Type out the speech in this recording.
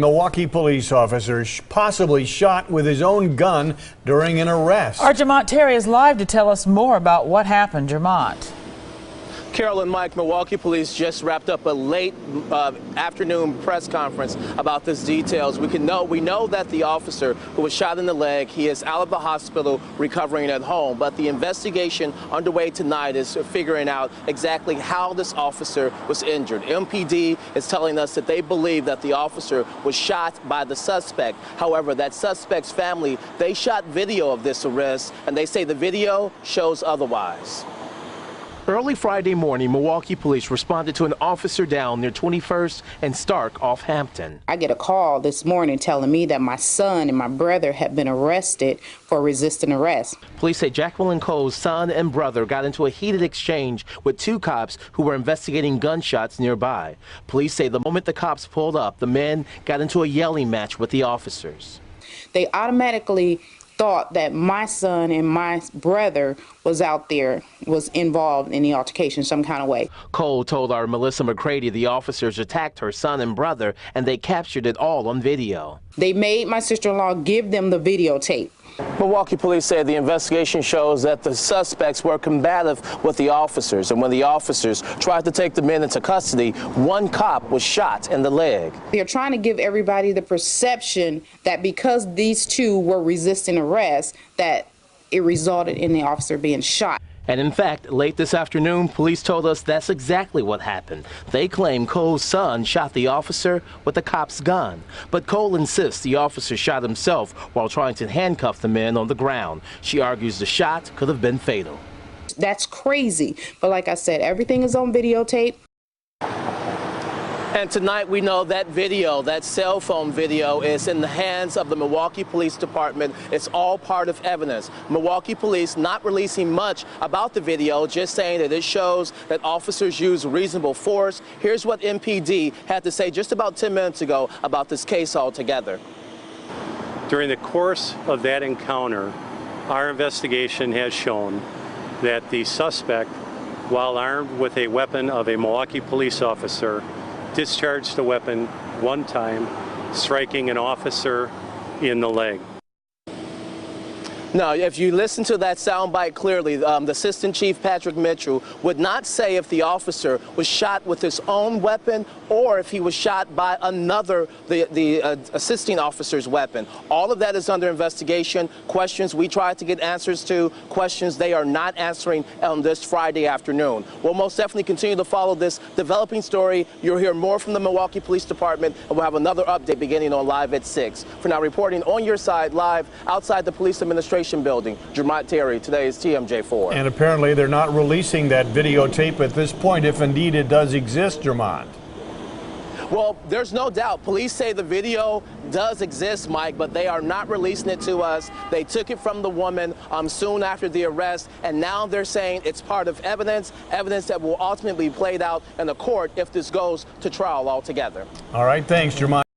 Milwaukee police officer possibly shot with his own gun during an arrest. Our Jermont Terry is live to tell us more about what happened. Jermont. Carol and Mike, Milwaukee police just wrapped up a late afternoon press conference about these details. We know that the officer who was shot in the leg, he is out of the hospital recovering at home, but the investigation underway tonight is figuring out exactly how this officer was injured. MPD is telling us that they believe that the officer was shot by the suspect. However, that suspect's family, they shot video of this arrest, and they say the video shows otherwise. Early Friday morning, Milwaukee police responded to an officer down near 21st and Stark off Hampton. I get a call this morning telling me that my son and my brother have been arrested for resisting arrest. Police say Jacqueline Cole's son and brother got into a heated exchange with two cops who were investigating gunshots nearby. Police say the moment the cops pulled up, the men got into a yelling match with the officers. They automatically thought that my son and my brother was involved in the altercation some kind of way. Cole told our Melissa McCready the officers attacked her son and brother, and they captured it all on video. They made my sister-in-law give them the videotape. Milwaukee police say the investigation shows that the suspects were combative with the officers, and when the officers tried to take the men into custody, one cop was shot in the leg. They're trying to give everybody the perception that because these two were resisting arrest, that it resulted in the officer being shot. And in fact, late this afternoon, police told us that's exactly what happened. They claim Cole's son shot the officer with the cop's gun. But Cole insists the officer shot himself while trying to handcuff the men on the ground. She argues the shot could have been fatal. That's crazy. But like I said, everything is on videotape. And tonight we know that video, that cell phone video, is in the hands of the Milwaukee Police Department. It's all part of evidence. Milwaukee Police not releasing much about the video, just saying that it shows that officers use reasonable force. Here's what MPD had to say just about 10 minutes ago about this case altogether. During the course of that encounter, our investigation has shown that the suspect, while armed with a weapon of a Milwaukee police officer, discharged the weapon one time, striking an officer in the leg. Now, if you listen to that soundbite clearly, the Assistant Chief Patrick Mitchell would not say if the officer was shot with his own weapon or if he was shot by another, the assisting officer's weapon. All of that is under investigation. Questions we tried to get answers to, questions they are not answering on this Friday afternoon. We'll most definitely continue to follow this developing story. You'll hear more from the Milwaukee Police Department, and we'll have another update beginning on Live at 6. For now, reporting on your side live outside the Police Administration Building, Jermont Terry, today's TMJ4. And apparently they're not releasing that videotape at this point, if indeed it does exist, Jermont. Well, there's no doubt. Police say the video does exist, Mike, but they are not releasing it to us. They took it from the woman soon after the arrest, and now they're saying it's part of evidence that will ultimately be played out in the court if this goes to trial altogether. All right, thanks, Jermont.